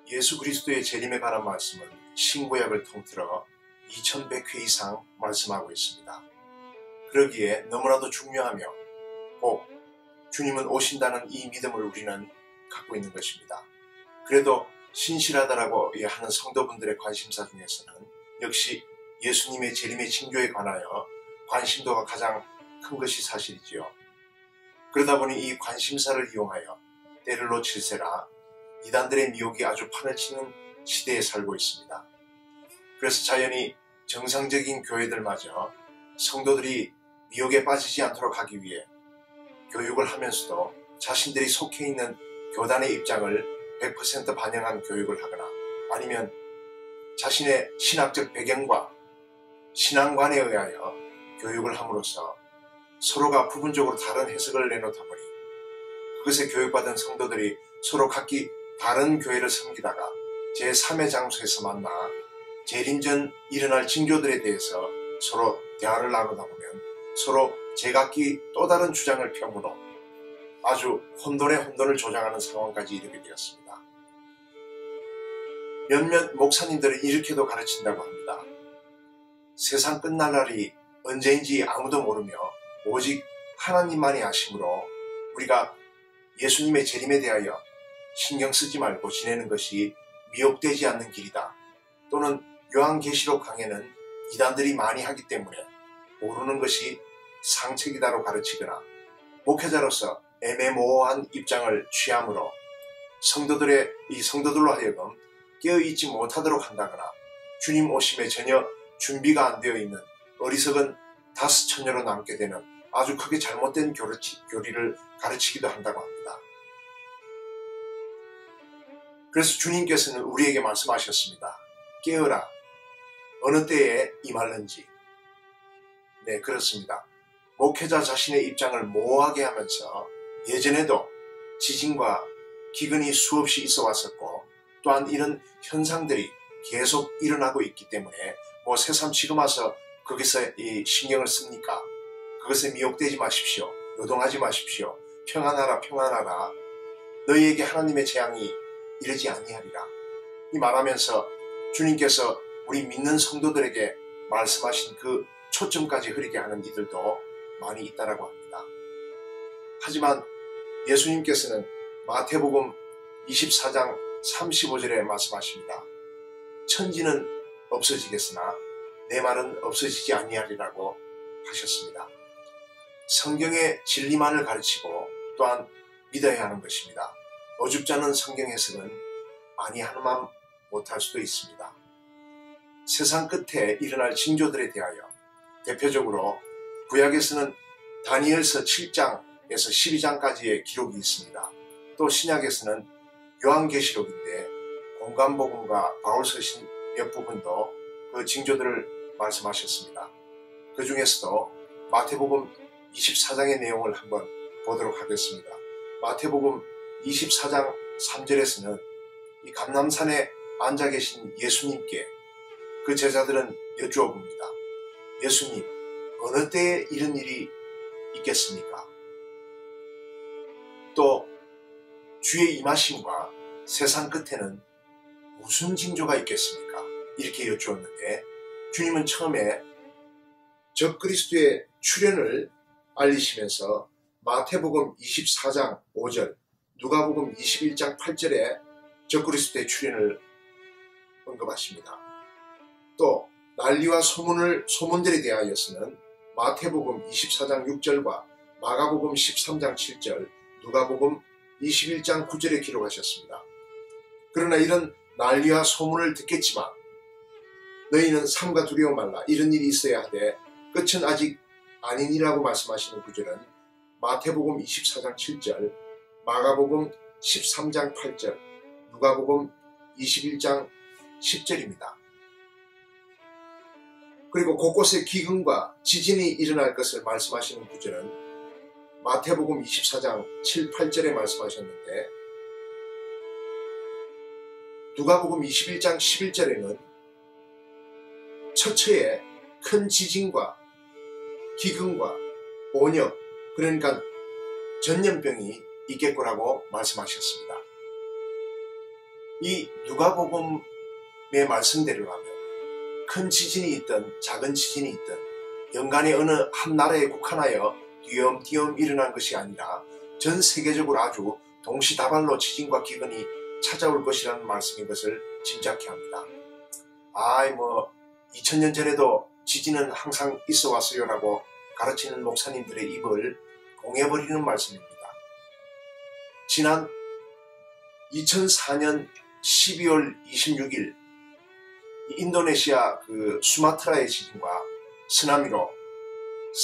예수 그리스도의 재림에 관한 말씀은 신구약을 통틀어 2100회 이상 말씀하고 있습니다. 그러기에 너무나도 중요하며 꼭 주님은 오신다는 이 믿음을 우리는 갖고 있는 것입니다. 그래도 신실하다라고 하는 성도분들의 관심사 중에서는 역시 예수님의 재림의 징조에 관하여 관심도가 가장 큰 것이 사실이지요. 그러다 보니 이 관심사를 이용하여 때를 놓칠세라 이단들의 미혹이 아주 판을 치는 시대에 살고 있습니다. 그래서 자연히 정상적인 교회들마저 성도들이 미혹에 빠지지 않도록 하기 위해 교육을 하면서도 자신들이 속해 있는 교단의 입장을 100% 반영한 교육을 하거나 아니면 자신의 신학적 배경과 신앙관에 의하여 교육을 함으로써 서로가 부분적으로 다른 해석을 내놓다 보니 그것에 교육받은 성도들이 서로 각기 다른 교회를 섬기다가 제3의 장소에서 만나 재림 전 일어날 징조들에 대해서 서로 대화를 나누다 보면 서로 제각기 또 다른 주장을 펴므로 아주 혼돈에 혼돈을 조장하는 상황까지 이르게 되었습니다. 몇몇 목사님들은 이렇게도 가르친다고 합니다. 세상 끝날 날이 언제인지 아무도 모르며 오직 하나님만이 아심으로 우리가 예수님의 재림에 대하여 신경 쓰지 말고 지내는 것이 미혹되지 않는 길이다. 또는 요한계시록 강해는 이단들이 많이 하기 때문에 모르는 것이 상책이다로 가르치거나 목회자로서 애매모호한 입장을 취함으로 성도들로 하여금 깨어있지 못하도록 한다거나 주님 오심에 전혀 준비가 안 되어 있는 어리석은 다스처녀로 남게 되는 아주 크게 잘못된 교리를 가르치기도 한다고 합니다. 그래서 주님께서는 우리에게 말씀하셨습니다. 깨어라. 어느 때에 임할는지. 네, 그렇습니다. 목회자 자신의 입장을 모호하게 하면서 예전에도 지진과 기근이 수없이 있어 왔었고 또한 이런 현상들이 계속 일어나고 있기 때문에 새삼 지금 와서 거기서 신경을 씁니까? 그것에 미혹되지 마십시오. 요동하지 마십시오. 평안하라 평안하라. 너희에게 하나님의 재앙이 이르지 아니하리라. 이 말하면서 주님께서 우리 믿는 성도들에게 말씀하신 그 초점까지 흐리게 하는 이들도 많이 있다라고 합니다. 하지만 예수님께서는 마태복음 24장 35절에 말씀하십니다. 천지는 없어지겠으나 내 말은 없어지지 아니하리라고 하셨습니다. 성경의 진리만을 가르치고 또한 믿어야 하는 것입니다. 어줍지 않은 성경 해석은 아니하는만 못할 수도 있습니다. 세상 끝에 일어날 징조들에 대하여 대표적으로 구약에서는 다니엘서 7장에서 12장까지의 기록이 있습니다. 또 신약에서는 요한계시록인데 공관복음과 바울서신 몇 부분도 그 징조들을 말씀하셨습니다. 그 중에서도 마태복음 24장의 내용을 한번 보도록 하겠습니다. 마태복음 24장 3절에서는 이 감람산에 앉아 계신 예수님께 그 제자들은 여쭈어 봅니다. 예수님, 어느 때에 이런 일이 있겠습니까? 또 주의 임하심과 세상 끝에는 무슨 징조가 있겠습니까? 이렇게 여쭈었는데 주님은 처음에 적그리스도의 출현을 알리시면서 마태복음 24장 5절, 누가복음 21장 8절에 적그리스도의 출현을 언급하십니다. 또 난리와 소문들에 대하여서는 마태복음 24장 6절과 마가복음 13장 7절, 누가복음 21장 9절에 기록하셨습니다. 그러나 이런 난리와 소문을 듣겠지만 너희는 삼가 두려워 말라. 이런 일이 있어야 하되 끝은 아직 아니니라고 말씀하시는 구절은 마태복음 24장 7절, 마가복음 13장 8절, 누가복음 21장 10절입니다. 그리고 곳곳에 기근과 지진이 일어날 것을 말씀하시는 구절은 마태복음 24장 7, 8절에 말씀하셨는데 누가복음 21장 11절에는 처처에 큰 지진과 기근과 온역, 그러니까 전염병이 있겠구라고 말씀하셨습니다. 이 누가복음의 말씀대로라면 큰 지진이 있든 작은 지진이 있든 연간에 어느 한 나라에 국한하여 띄엄띄엄 일어난 것이 아니라 전 세계적으로 아주 동시다발로 지진과 기근이 찾아올 것이라는 말씀인 것을 짐작케 합니다. 2000년 전에도 지진은 항상 있어 왔어요 라고 가르치는 목사님들의 입을 봉해버리는 말씀입니다. 지난 2004년 12월 26일 인도네시아 수마트라의 지진과 쓰나미로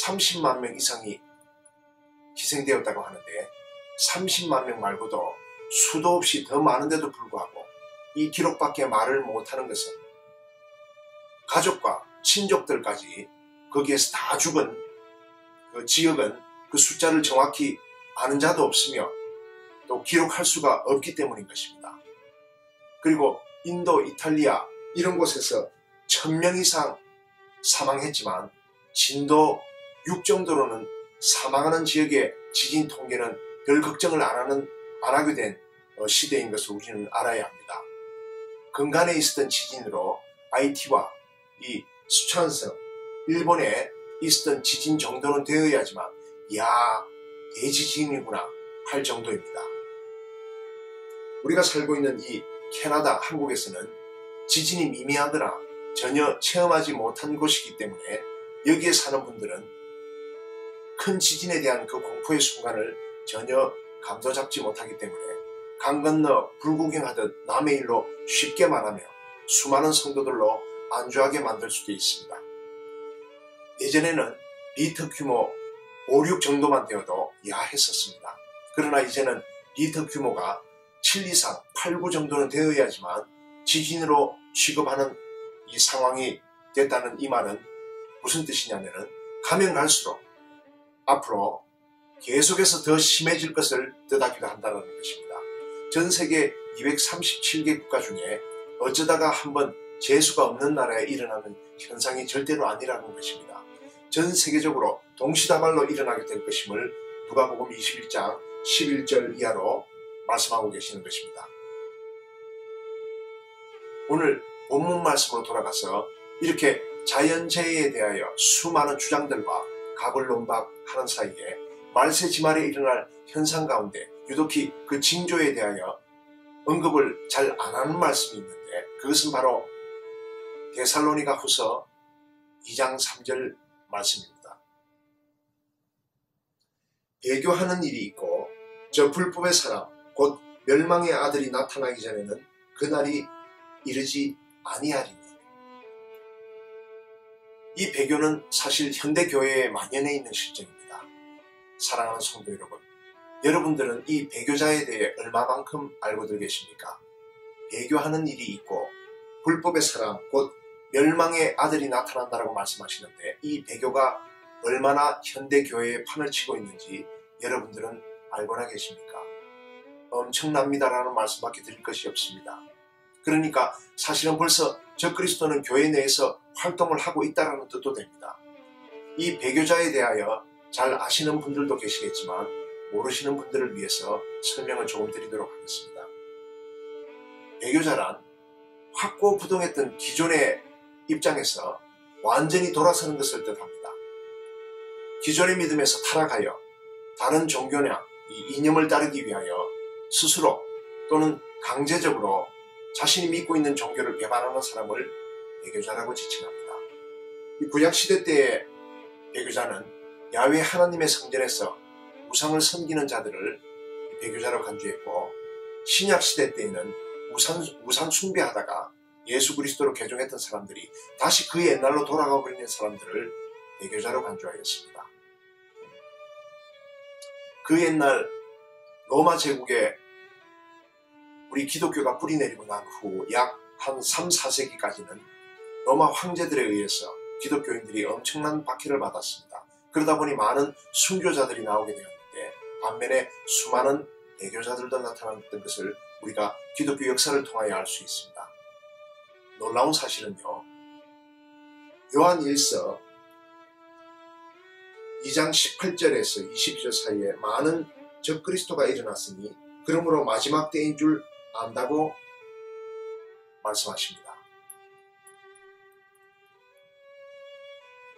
30만 명 이상이 희생되었다고 하는데 30만 명 말고도 수도 없이 더 많은데도 불구하고 이 기록밖에 말을 못하는 것은 가족과 친족들까지 거기에서 다 죽은 그 지역은 그 숫자를 정확히 아는 자도 없으며 또 기록할 수가 없기 때문인 것입니다. 그리고 인도, 이탈리아 이런 곳에서 1000명 이상 사망했지만 진도 6 정도로는 사망하는 지역의 지진 통계는 별 걱정을 안 하게 된 시대인 것을 우리는 알아야 합니다. 근간에 있었던 지진으로 아이티와 이 수촨성, 일본에 있었던 지진 정도는 되어야지만 대지진이구나 할 정도입니다. 우리가 살고 있는 이 캐나다, 한국에서는 지진이 미미하거나 전혀 체험하지 못한 곳이기 때문에 여기에 사는 분들은 큰 지진에 대한 그 공포의 순간을 전혀 감도 잡지 못하기 때문에 강 건너 불구경하듯 남의 일로 쉽게 말하며 수많은 성도들로 안주하게 만들 수도 있습니다. 예전에는 리터 규모 5, 6 정도만 되어도 야했었습니다. 그러나 이제는 리터 규모가 7 이상 8, 9 정도는 되어야지만 지진으로 취급하는 이 상황이 됐다는 이 말은 무슨 뜻이냐면은 가면 갈수록 앞으로 계속해서 더 심해질 것을 뜻하기도 한다는 것입니다. 전 세계 237개 국가 중에 어쩌다가 한번 재수가 없는 나라에 일어나는 현상이 절대로 아니라는 것입니다. 전 세계적으로 동시다발로 일어나게 될 것임을 누가복음 21장 11절 이하로 말씀하고 계시는 것입니다. 오늘 본문 말씀으로 돌아가서 이렇게 자연재해에 대하여 수많은 주장들과 가불론박하는 사이에 말세지말에 일어날 현상 가운데 유독히 그 징조에 대하여 언급을 잘 안 하는 말씀이 있는데 그것은 바로 데살로니가 후서 2장 3절 말씀입니다. 배교하는 일이 있고 저 불법의 사람 곧 멸망의 아들이 나타나기 전에는 그날이 이르지 아니하리니. 이 배교는 사실 현대교회에 만연해 있는 실정입니다. 사랑하는 성도 여러분, 여러분들은 이 배교자에 대해 얼마만큼 알고들 계십니까? 배교하는 일이 있고 불법의 사람 곧 멸망의 아들이 나타난다라고 말씀하시는데 이 배교가 얼마나 현대교회에 판을 치고 있는지 여러분들은 알고나 계십니까? 엄청납니다라는 말씀밖에 드릴 것이 없습니다. 그러니까 사실은 벌써 적그리스도는 교회 내에서 활동을 하고 있다는 뜻도 됩니다. 이 배교자에 대하여 잘 아시는 분들도 계시겠지만 모르시는 분들을 위해서 설명을 조금 드리도록 하겠습니다. 배교자란 확고부동했던 기존의 입장에서 완전히 돌아서는 것을 뜻합니다. 기존의 믿음에서 타락하여 다른 종교나 이 이념을 따르기 위하여 스스로 또는 강제적으로 자신이 믿고 있는 종교를 배반하는 사람을 배교자라고 지칭합니다. 이 구약시대 때의 배교자는 야훼 하나님의 성전에서 우상을 섬기는 자들을 배교자로 간주했고 신약시대 때에는 우상 숭배하다가 예수 그리스도로 개종했던 사람들이 다시 그 옛날로 돌아가 버리는 사람들을 배교자로 간주하였습니다. 그 옛날 로마 제국에 우리 기독교가 뿌리내리고 난 후 약 한 3, 4세기까지는 로마 황제들에 의해서 기독교인들이 엄청난 박해를 받았습니다. 그러다 보니 많은 순교자들이 나오게 되었는데 반면에 수많은 배교자들도 나타났던 것을 우리가 기독교 역사를 통하여 알 수 있습니다. 놀라운 사실은요, 요한 1서 2장 18절에서 22절 사이에 많은 적그리스도가 일어났으니 그러므로 마지막 때인 줄 안다고 말씀하십니다.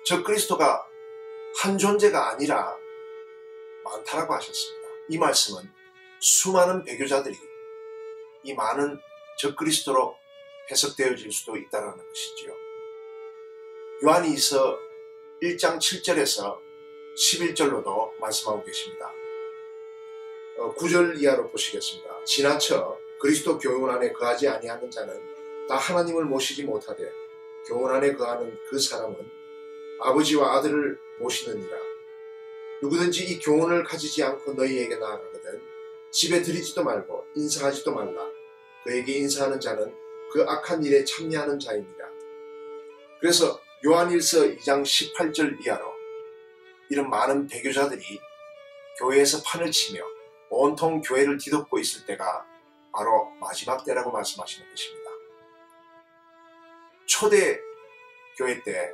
적그리스도가 한 존재가 아니라 많다라고 하셨습니다. 이 말씀은 수많은 배교자들이 이 많은 적그리스도로 해석되어질 수도 있다는 것이지요. 요한이서 1장 7절에서 11절로도 말씀하고 계십니다. 9절 이하로 보시겠습니다. 지나쳐 그리스도 교훈 안에 거하지 아니하는 자는 다 하나님을 모시지 못하되 교훈 안에 거하는 그 사람은 아버지와 아들을 모시느니라. 누구든지 이 교훈을 가지지 않고 너희에게 나아가거든 집에 들이지도 말고 인사하지도 말라. 그에게 인사하는 자는 그 악한 일에 참여하는 자입니다. 그래서 요한일서 2장 18절 이하로 이런 많은 배교자들이 교회에서 판을 치며 온통 교회를 뒤덮고 있을 때가 바로 마지막 때라고 말씀하시는 것입니다. 초대 교회 때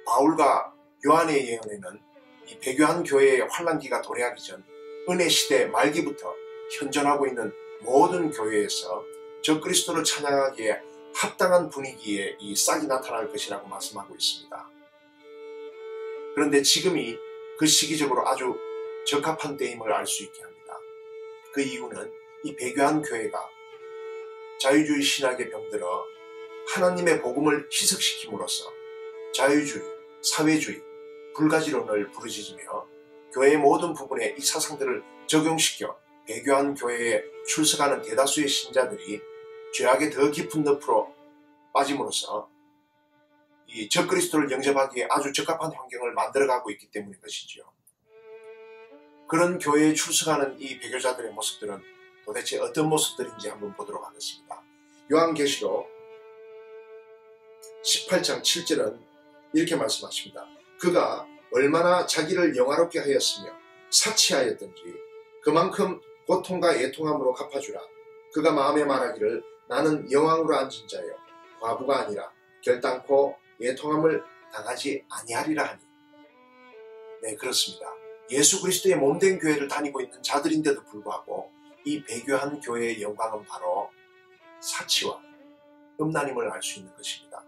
바울과 요한의 예언에는 이 배교한 교회의 환란기가 도래하기 전 은혜 시대 말기부터 현존하고 있는 모든 교회에서 적그리스도를 찬양하기에 합당한 분위기에 이 싹이 나타날 것이라고 말씀하고 있습니다. 그런데 지금이 그 시기적으로 아주 적합한 때임을 알 수 있게 합니다. 그 이유는 이 배교한 교회가 자유주의 신학에 병들어 하나님의 복음을 희석시킴으로써 자유주의, 사회주의, 불가지론을 부르짖으며 교회의 모든 부분에 이 사상들을 적용시켜 배교한 교회에 출석하는 대다수의 신자들이 죄악의 더 깊은 늪으로 빠짐으로써 이 적그리스도를 영접하기에 아주 적합한 환경을 만들어가고 있기 때문인 것이지요. 그런 교회에 출석하는 이 배교자들의 모습들은 도대체 어떤 모습들인지 한번 보도록 하겠습니다. 요한계시록 18장 7절은 이렇게 말씀하십니다. 그가 얼마나 자기를 영화롭게 하였으며 사치하였던지 그만큼 고통과 애통함으로 갚아주라. 그가 마음에 말하기를 나는 영왕으로 앉은 자여 과부가 아니라 결단코 애통함을 당하지 아니하리라 하니. 네, 그렇습니다. 예수 그리스도의 몸된 교회를 다니고 있는 자들인데도 불구하고 이 배교한 교회의 영광은 바로 사치와 음란임을 알 수 있는 것입니다.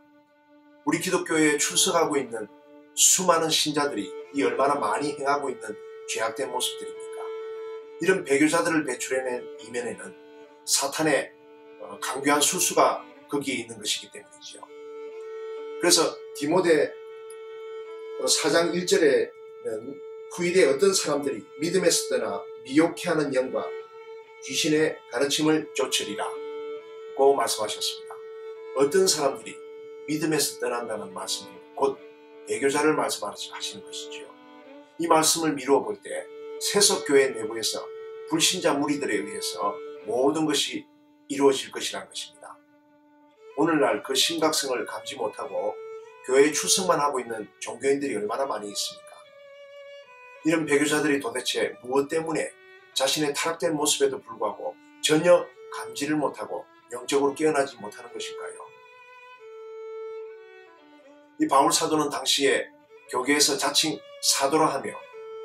우리 기독교회에 출석하고 있는 수많은 신자들이 이 얼마나 많이 행하고 있는 죄악된 모습들입니까? 이런 배교자들을 배출해낸 이면에는 사탄의 강교한 술수가 거기에 있는 것이기 때문이지요. 그래서 디모데 4장 1절에는 후일에 어떤 사람들이 믿음에서 떠나 미혹해하는 영과 귀신의 가르침을 쫓으리라 고 말씀하셨습니다. 어떤 사람들이 믿음에서 떠난다는 말씀은 곧 배교자를 말씀하시는 것이지요. 이 말씀을 미루어 볼 때 세속교회 내부에서 불신자 무리들에 의해서 모든 것이 이루어질 것이라는 것입니다. 오늘날 그 심각성을 감지 못하고 교회에 출석만 하고 있는 종교인들이 얼마나 많이 있습니까? 이런 배교자들이 도대체 무엇 때문에 자신의 타락된 모습에도 불구하고 전혀 감지를 못하고 영적으로 깨어나지 못하는 것일까요? 이 바울 사도는 당시에 교계에서 자칭 사도라 하며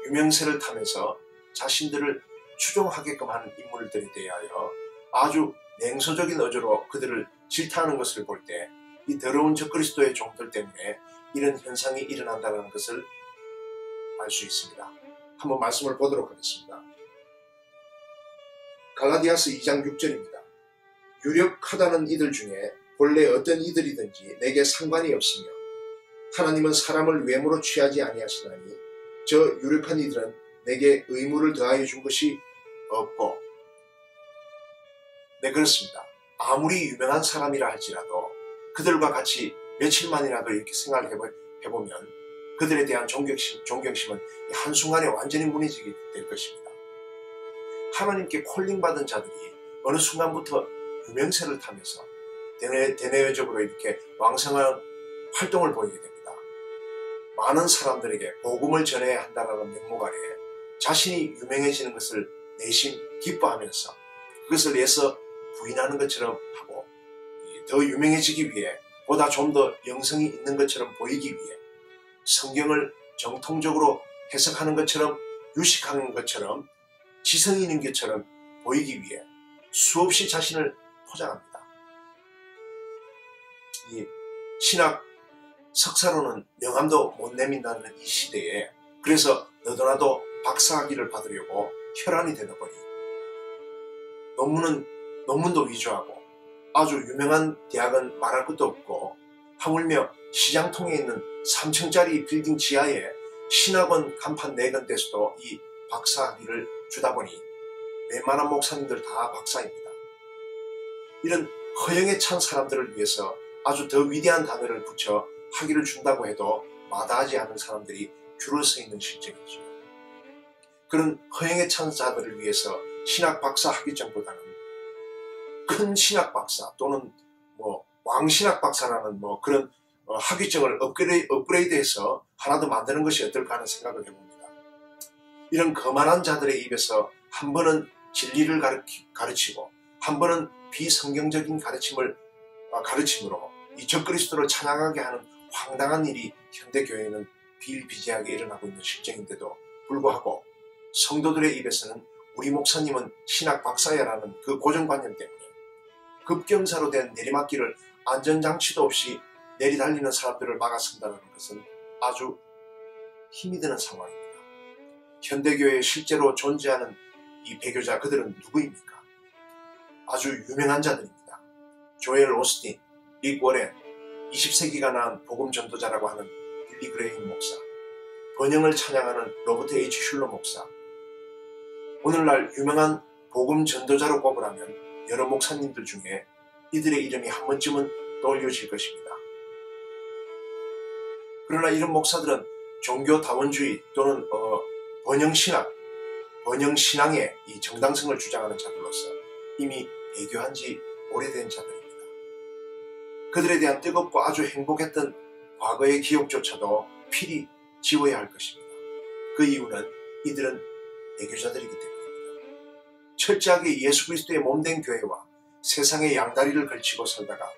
유명세를 타면서 자신들을 추종하게끔 하는 인물들에 대하여 아주 냉소적인 어조로 그들을 질타하는 것을 볼 때 이 더러운 적그리스도의 종들 때문에 이런 현상이 일어난다는 것을 알 수 있습니다. 한번 말씀을 보도록 하겠습니다. 갈라디아서 2장 6절입니다. 유력하다는 이들 중에 본래 어떤 이들이든지 내게 상관이 없으며 하나님은 사람을 외모로 취하지 아니하시나니 저 유력한 이들은 내게 의무를 더하여 준 것이 없고. 네, 그렇습니다. 아무리 유명한 사람이라 할지라도 그들과 같이 며칠만이라도 이렇게 생활을 해보면 그들에 대한 존경심은 한순간에 완전히 무너지게 될 것입니다. 하나님께 콜링받은 자들이 어느 순간부터 유명세를 타면서 대내적으로 이렇게 왕성한 활동을 보이게 됩니다. 많은 사람들에게 복음을 전해야 한다는 명목 아래 자신이 유명해지는 것을 내심 기뻐하면서 그것을 애써 부인하는 것처럼 하고 더 유명해지기 위해 보다 좀 더 영성이 있는 것처럼 보이기 위해 성경을 정통적으로 해석하는 것처럼 유식하는 것처럼 지성이 있는 것처럼 보이기 위해 수없이 자신을 포장합니다. 신학 석사로는 명함도 못 내민다는 이 시대에 그래서 너도나도 박사학위를 받으려고 혈안이 되다 보니 논문도 위조하고 아주 유명한 대학은 말할 것도 없고 하물며 시장통에 있는 3층짜리 빌딩 지하에 신학원 간판 4군데서도 이 박사학위를 주다 보니 웬만한 목사님들 다 박사입니다. 이런 허영에 찬 사람들을 위해서 아주 더 위대한 단어를 붙여 학위를 준다고 해도 마다하지 않은 사람들이 줄을 서 있는 실정이죠. 그런 허영에 찬 자들을 위해서 신학 박사 학위증보다는 큰 신학 박사 또는 왕신학 박사라는 그런 학위증을 업그레이드해서 하나 더 만드는 것이 어떨까 하는 생각을 해봅니다. 이런 거만한 자들의 입에서 한 번은 진리를 가르치고 한 번은 비성경적인 가르침으로 이 적그리스도를 찬양하게 하는 황당한 일이 현대교회에는 비일비재하게 일어나고 있는 실정인데도 불구하고 성도들의 입에서는 우리 목사님은 신학 박사야라는 그 고정관념 때문에 급경사로 된 내리막길을 안전장치도 없이 내리달리는 사람들을 막아선다는 것은 아주 힘이 드는 상황입니다. 현대교회에 실제로 존재하는 이 배교자 그들은 누구입니까? 아주 유명한 자들입니다. 조엘 오스틴, 릭 워렌, 20세기가 낳은 복음 전도자라고 하는 빌리 그레임 목사, 번영을 찬양하는 로버트 H. 슐러 목사. 오늘날 유명한 복음 전도자로 꼽으라면 여러 목사님들 중에 이들의 이름이 한 번쯤은 떠올려질 것입니다. 그러나 이런 목사들은 종교다원주의 또는 번영신앙의 이 정당성을 주장하는 자들로서 이미 배교한 지 오래된 자들입니다. 그들에 대한 뜨겁고 아주 행복했던 과거의 기억조차도 필히 지워야 할 것입니다. 그 이유는 이들은 배교자들이기 때문입니다. 철저하게 예수 그리스도의 몸된 교회와 세상의 양다리를 걸치고 살다가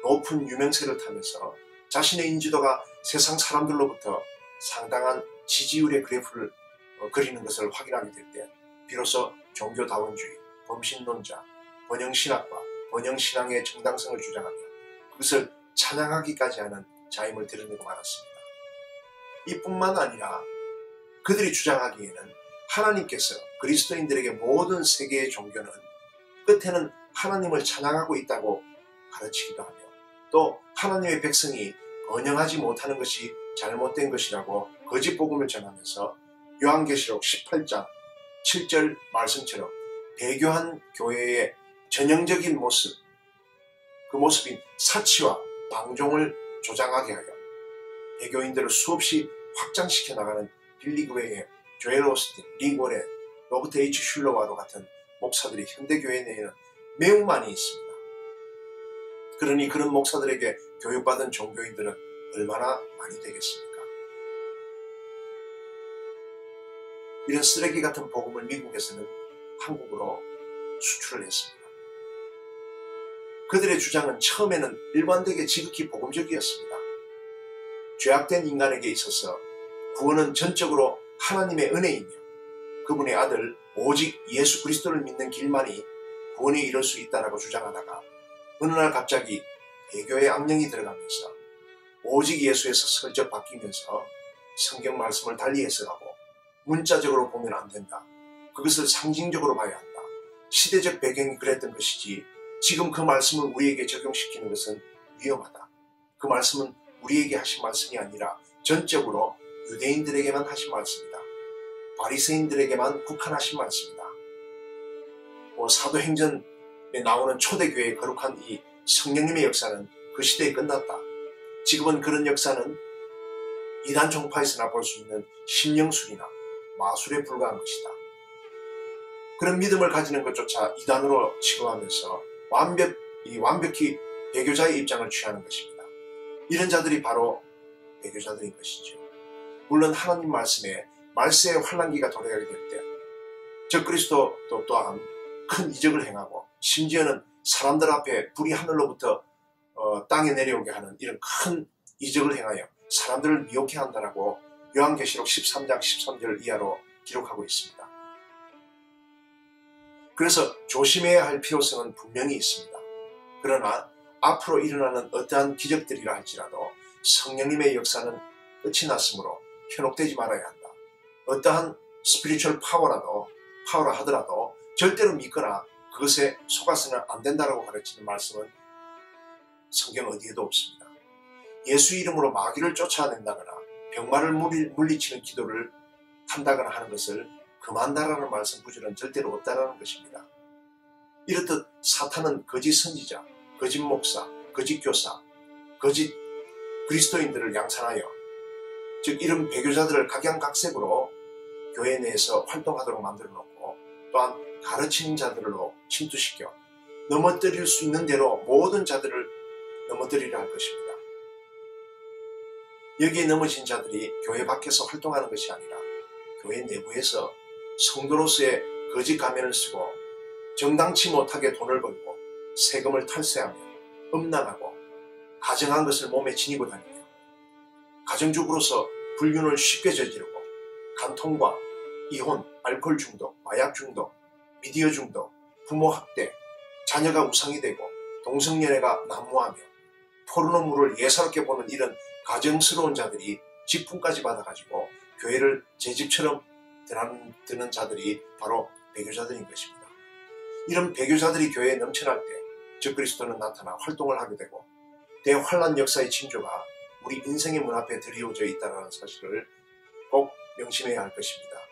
높은 유명세를 타면서 자신의 인지도가 세상 사람들로부터 상당한 지지율의 그래프를 그리는 것을 확인하게 될 때 비로소 종교다원주의, 범신론자, 번영신학과 번영신앙의 정당성을 주장하며 그것을 찬양하기까지 하는 자임을 드러내고 말았습니다. 이뿐만 아니라 그들이 주장하기에는 하나님께서 그리스도인들에게 모든 세계의 종교는 끝에는 하나님을 찬양하고 있다고 가르치기도 하며 또 하나님의 백성이 번영하지 못하는 것이 잘못된 것이라고 거짓 복음을 전하면서 요한계시록 18장 7절 말씀처럼 배교한 교회의 전형적인 모습, 그 모습인 사치와 방종을 조장하게 하여 배교인들을 수없이 확장시켜 나가는 빌리 그레이엄, 조엘 오스틴, 릭 워렌, 로버트 H. 슐러와도 같은 목사들이 현대교회 내에는 매우 많이 있습니다. 그러니 그런 목사들에게 교육받은 종교인들은 얼마나 많이 되겠습니까? 이런 쓰레기 같은 복음을 미국에서는 한국으로 수출을 했습니다. 그들의 주장은 처음에는 일관되게 지극히 복음적이었습니다. 죄악된 인간에게 있어서 구원은 전적으로 하나님의 은혜이며 그분의 아들 오직 예수 그리스도를 믿는 길만이 구원에 이를 수 있다라고 주장하다가 어느 날 갑자기 배교의 악령이 들어가면서 오직 예수에서 슬쩍 바뀌면서 성경 말씀을 달리 해석하고 문자적으로 보면 안 된다. 그것을 상징적으로 봐야 한다. 시대적 배경이 그랬던 것이지 지금 그 말씀을 우리에게 적용시키는 것은 위험하다. 그 말씀은 우리에게 하신 말씀이 아니라 전적으로 유대인들에게만 하신 말씀이다. 바리새인들에게만 국한하신 말씀이다. 사도행전에 나오는 초대교회의 거룩한 이 성령님의 역사는 그 시대에 끝났다. 지금은 그런 역사는 이단 종파에서나 볼 수 있는 심령술이나 마술에 불과한 것이다. 그런 믿음을 가지는 것조차 이단으로 취급하면서 완벽히 배교자의 입장을 취하는 것입니다. 이런 자들이 바로 배교자들인 것이죠. 물론 하나님 말씀에 말세의 환란기가 도래하게 될 때 적그리스도도 또한 큰 이적을 행하고 심지어는 사람들 앞에 불이 하늘로부터 땅에 내려오게 하는 이런 큰 이적을 행하여 사람들을 미혹해 한다라고 요한계시록 13장 13절 이하로 기록하고 있습니다. 그래서 조심해야 할 필요성은 분명히 있습니다. 그러나 앞으로 일어나는 어떠한 기적들이라 할지라도 성령님의 역사는 끝이 났으므로 현혹되지 말아야 한다. 어떠한 스피리추얼 파워라 하더라도 절대로 믿거나 그것에 속아서는 안 된다라고 가르치는 말씀은 성경 어디에도 없습니다. 예수 이름으로 마귀를 쫓아낸다거나 병마를 물리치는 기도를 한다거나 하는 것을 금한다라는 말씀 구절은 절대로 없다라는 것입니다. 이렇듯 사탄은 거짓 선지자, 거짓 목사, 거짓 교사, 거짓 그리스도인들을 양산하여 즉 이런 배교자들을 각양각색으로 교회 내에서 활동하도록 만들어 놓고 또한 가르치는 자들로 침투시켜 넘어뜨릴 수 있는 대로 모든 자들을 넘어뜨리려 할 것입니다. 여기에 넘어진 자들이 교회 밖에서 활동하는 것이 아니라 교회 내부에서 성도로서의 거짓 가면을 쓰고 정당치 못하게 돈을 벌고 세금을 탈세하며 음란하고 가정한 것을 몸에 지니고 다니며 가정주부로서 불륜을 쉽게 저지르고 간통과 이혼, 알코올 중독, 마약 중독, 미디어 중독, 부모 학대, 자녀가 우상이 되고 동성연애가 난무하며 포르노물을 예사롭게 보는 이런 가정스러운 자들이 직분까지 받아가지고 교회를 제 집처럼 드는 자들이 바로 배교자들인 것입니다. 이런 배교자들이 교회에 넘쳐날 때 적그리스도는 나타나 활동을 하게 되고 대환란 역사의 징조가 우리 인생의 문 앞에 드리워져 있다는 사실을 꼭 명심해야 할 것입니다.